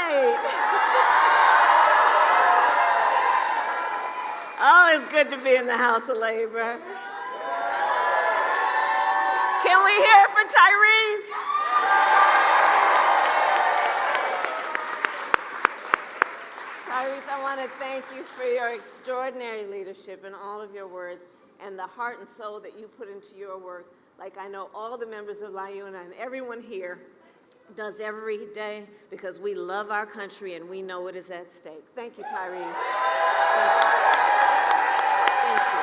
right. Oh, it's good to be in the House of Labor. Can we hear it for Tyrese? Tyrese, I want to thank you for your extraordinary leadership and all of your words and the heart and soul that you put into your work, like I know all the members of LIUNA and everyone here does every day, because we love our country and we know what is at stake. Thank you, Tyrese. Thank you.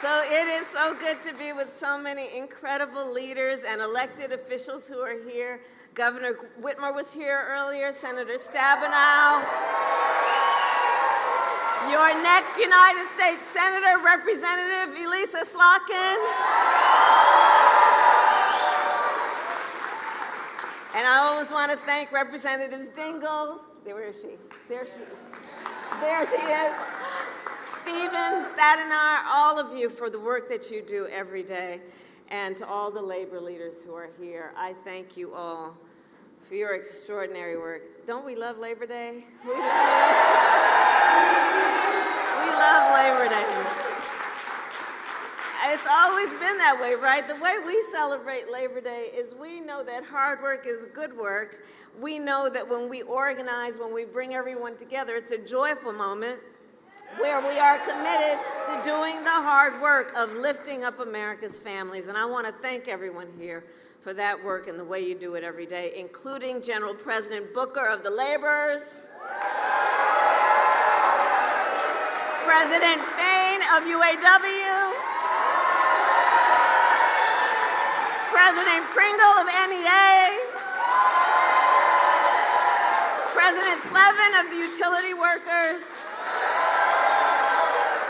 So it is so good to be with so many incredible leaders and elected officials who are here. Governor Whitmer was here earlier, Senator Stabenow. Your next United States Senator, Representative Elisa Slotkin. And I always want to thank Representatives Dingell. Where is she? There she is. Stevens, Stadiner, all of you for the work that you do every day. And to all the labor leaders who are here, I thank you all for your extraordinary work. Don't we love Labor Day? We love Labor Day. It's always been that way, right? The way we celebrate Labor Day is we know that hard work is good work. We know that when we organize, when we bring everyone together, it's a joyful moment where we are committed to doing the hard work of lifting up America's families. And I want to thank everyone here for that work and the way you do it every day, including General President Booker of the Laborers, President Fain of UAW, President Pringle of NEA, President Slevin of the Utility Workers,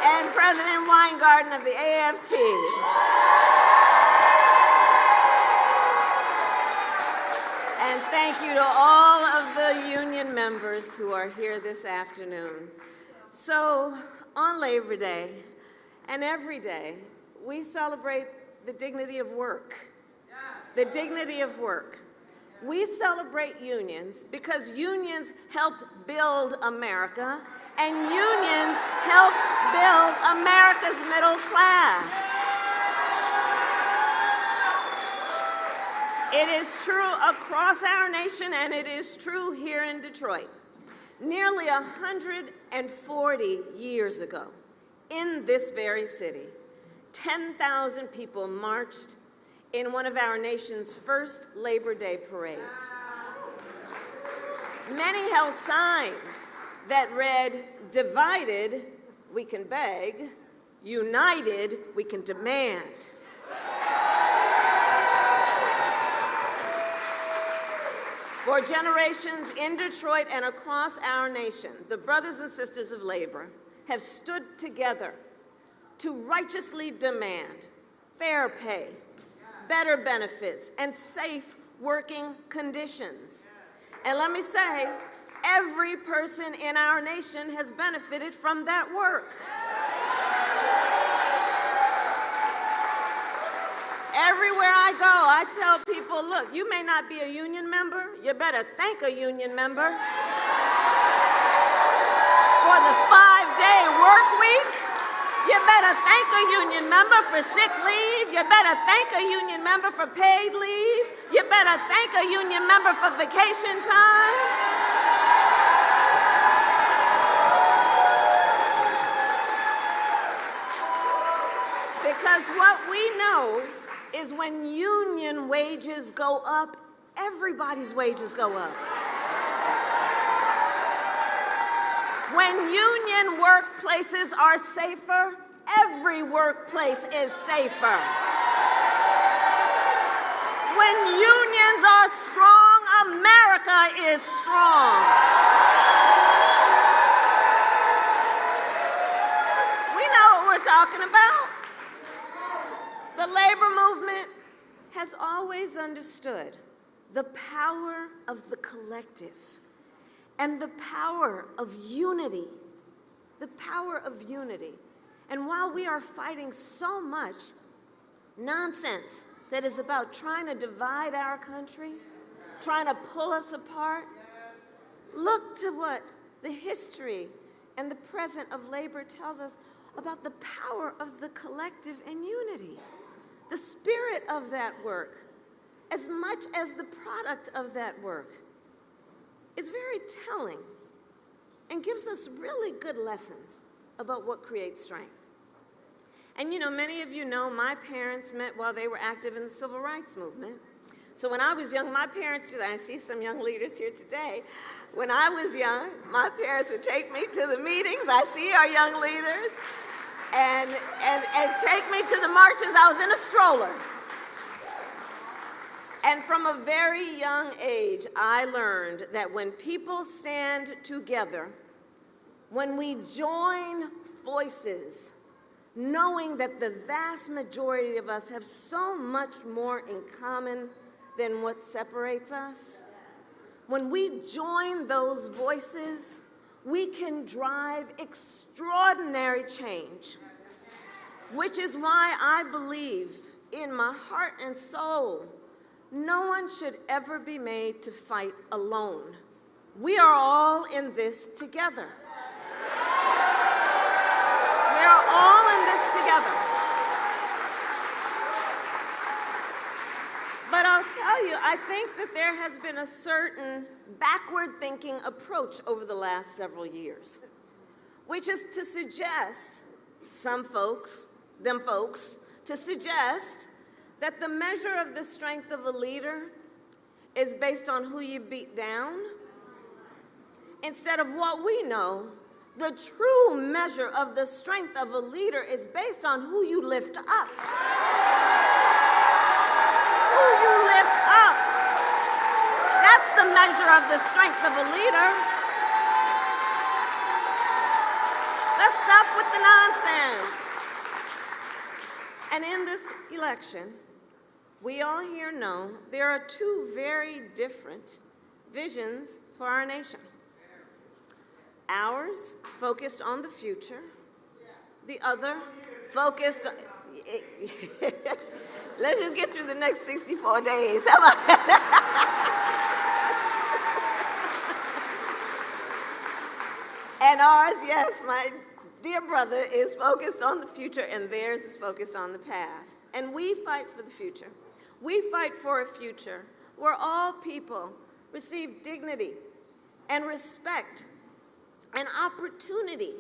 and President Weingarten of the AFT. And thank you to all of the union members who are here this afternoon. So, on Labor Day and every day, we celebrate the dignity of work. The dignity of work. We celebrate unions because unions helped build America, and unions help build America's middle class. It is true across our nation, and it is true here in Detroit. Nearly 140 years ago, in this very city, 10,000 people marched in one of our nation's first Labor Day parades. Many held signs that read, "Divided, we can beg. United, we can demand." For generations in Detroit and across our nation, the brothers and sisters of labor have stood together to righteously demand fair pay, better benefits, and safe working conditions. And let me say, every person in our nation has benefited from that work. Everywhere I go, I tell people, look, you may not be a union member, you better thank a union member for the 5-day work week. You better thank a union member for sick leave. You better thank a union member for paid leave. You better thank a union member for vacation time. Because what we know is when union wages go up, everybody's wages go up. When union workplaces are safer, every workplace is safer. When unions are strong, America is strong. We know what we're talking about. The labor movement has always understood the power of the collective and the power of unity, the power of unity. And while we are fighting so much nonsense that is about trying to divide our country, trying to pull us apart. Look to what the history and the present of labor tells us about the power of the collective and unity. The spirit of that work, as much as the product of that work, is very telling and gives us really good lessons about what creates strength. And you know, many of you know my parents met while they were active in the civil rights movement. So when I was young, my parents, I see some young leaders here today. When I was young, my parents would take me to the meetings. I see our young leaders. And take me to the marches. I was in a stroller. And from a very young age, I learned that when people stand together, when we join voices, knowing that the vast majority of us have so much more in common than what separates us, when we join those voices, we can drive extraordinary change, which is why I believe in my heart and soul, no one should ever be made to fight alone. We are all in this together. We are all in this together. But I'll tell you, I think that there has been a certain backward-thinking approach over the last several years, which is to suggest, them folks, to suggest that the measure of the strength of a leader is based on who you beat down, instead of what we know, the true measure of the strength of a leader is based on who you lift up. Who you lift up. That's the measure of the strength of a leader. Let's stop with the nonsense. And in this election, we all here know there are two very different visions for our nation. Ours focused on the future, the other focused on... Let's just get through the next 64 days. How about that? And ours, yes, my dear brother, is focused on the future, and theirs is focused on the past. And we fight for the future. We fight for a future where all people receive dignity and respect and opportunity,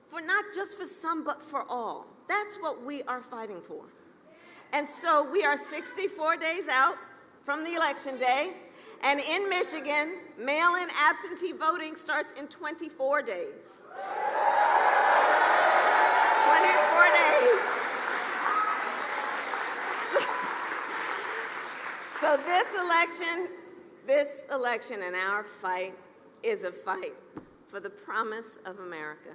for not just for some, but for all. That's what we are fighting for. And so we are 64 days out from the election day, and in Michigan, mail-in absentee voting starts in 24 days. 24 days. So this election and our fight is a fight for the promise of America.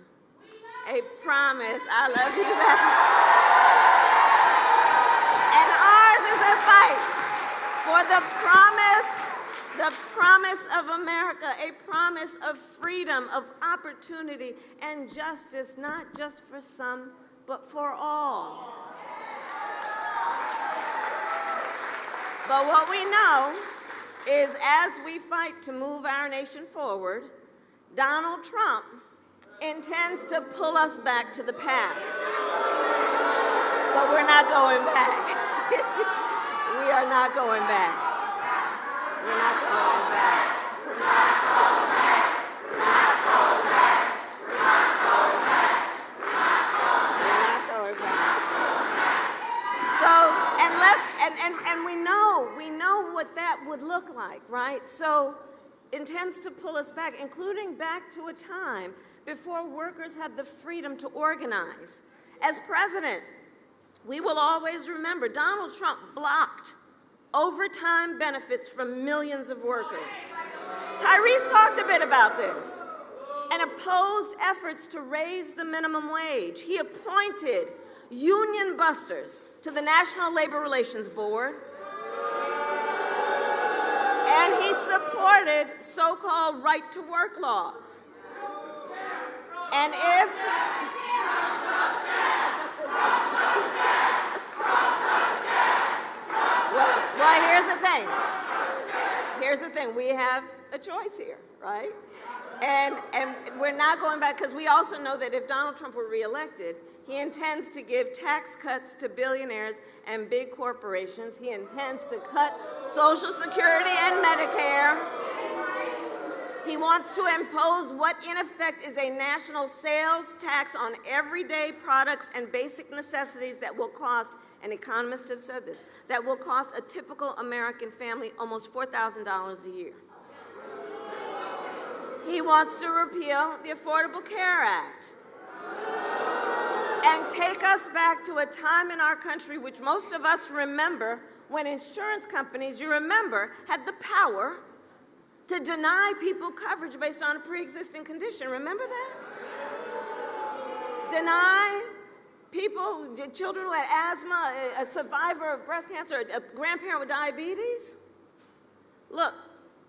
A promise. I love you back. And ours is a fight for the promise of America, a promise of freedom, of opportunity, and justice, not just for some, but for all. But what we know is as we fight to move our nation forward, Donald Trump intends to pull us back to the past. But we're not going back. We are not going back. We're not going back. We're not going back. We're not going back. We're not going back. We're not going back. So, and we know what that would look like, right? So, intends to pull us back, including back to a time before workers had the freedom to organize. As president, we will always remember Donald Trump blocked overtime benefits from millions of workers. Tyrese talked a bit about this and opposed efforts to raise the minimum wage. He appointed union busters to the National Labor Relations Board, and he supported so-called right-to-work laws. And if... Well, here's the thing. here's the thing, we have a choice here, right? And we're not going back, because we also know that if Donald Trump were reelected, he intends to give tax cuts to billionaires and big corporations. He intends to cut Social Security and Medicare. He wants to impose what in effect is a national sales tax on everyday products and basic necessities that will cost, and economists have said this, that will cost a typical American family almost $4,000 a year. He wants to repeal the Affordable Care Act and take us back to a time in our country which most of us remember, when insurance companies, you remember, had the power to deny people coverage based on a pre-existing condition. Remember that? Deny people, children who had asthma, a survivor of breast cancer, a grandparent with diabetes. Look,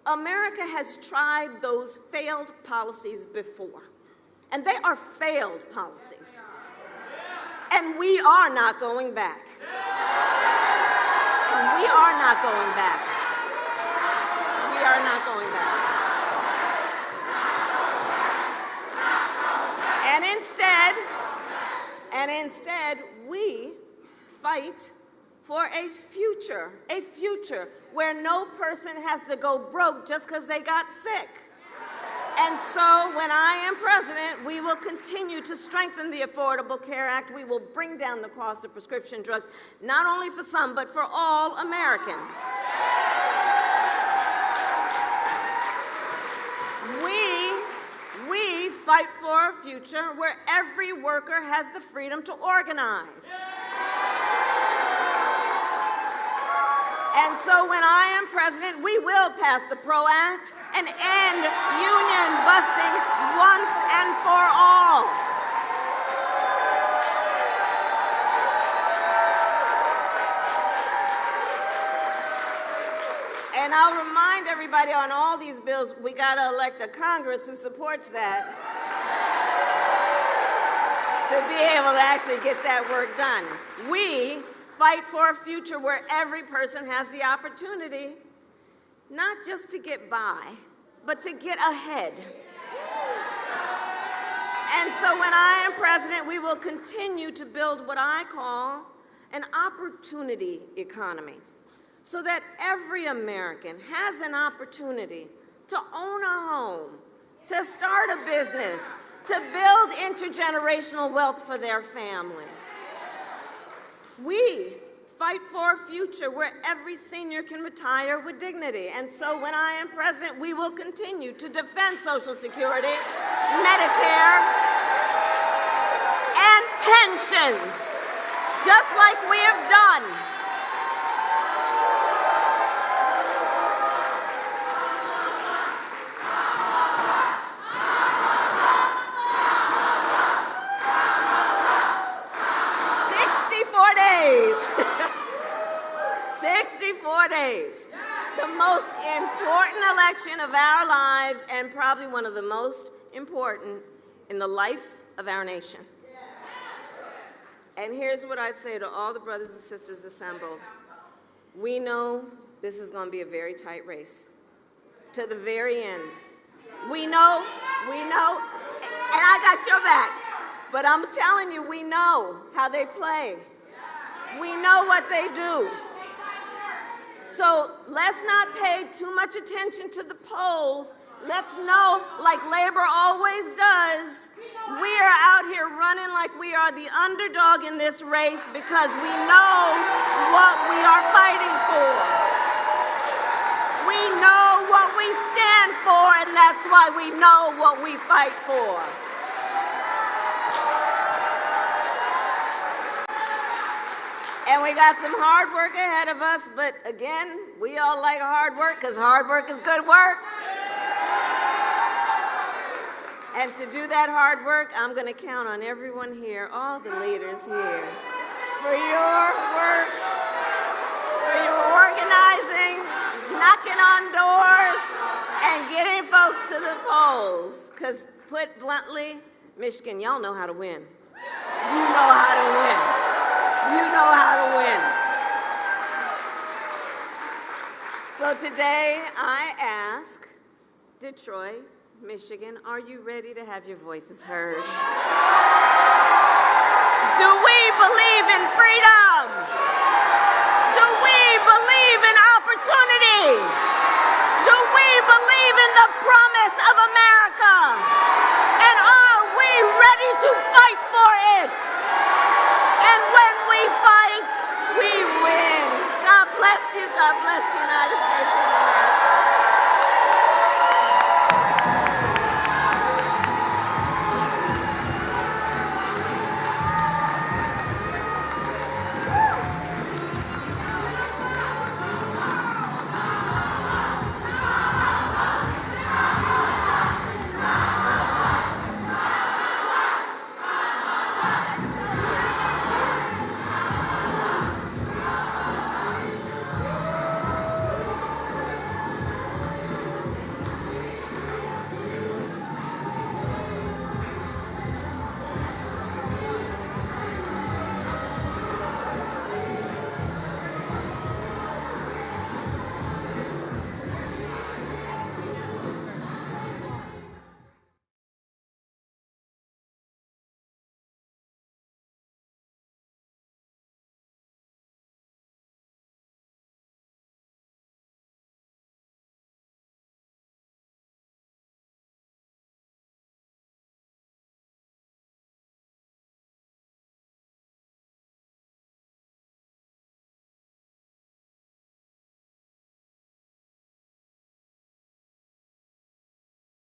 America has tried those failed policies before, and they are failed policies. And we are not going back. And we are not going back. We are not going back. And instead, we fight for a future where no person has to go broke just because they got sick. And so when I am president, we will continue to strengthen the Affordable Care Act. We will bring down the cost of prescription drugs, not only for some, but for all Americans. We fight for a future where every worker has the freedom to organize. And so when I am president, we will pass the PRO Act and end union busting once and for all. And I'll remind everybody on all these bills, we got to elect a Congress who supports that to be able to actually get that work done. We fight for a future where every person has the opportunity not just to get by, but to get ahead. And so when I am president, we will continue to build what I call an opportunity economy, so that every American has an opportunity to own a home, to start a business, to build intergenerational wealth for their family. We fight for a future where every senior can retire with dignity. And so when I am president, we will continue to defend Social Security, Medicare, and pensions, just like we have done. Days. The most important election of our lives, and probably one of the most important in the life of our nation. And here's what I'd say to all the brothers and sisters assembled. We know this is going to be a very tight race, to the very end. We know, and I got your back, but I'm telling you, we know how they play. We know what they do. So let's not pay too much attention to the polls. Let's know, like labor always does, we are out here running like we are the underdog in this race because we know what we are fighting for. We know what we stand for, and that's why we know what we fight for. And we got some hard work ahead of us, but again, we all like hard work because hard work is good work. And to do that hard work, I'm going to count on everyone here, all the leaders here, for your work, for your organizing, knocking on doors, and getting folks to the polls. Because put bluntly, Michigan, y'all know how to win. You know how to win. You know how to win. So today I ask Detroit, Michigan, are you ready to have your voices heard? Do we believe in freedom?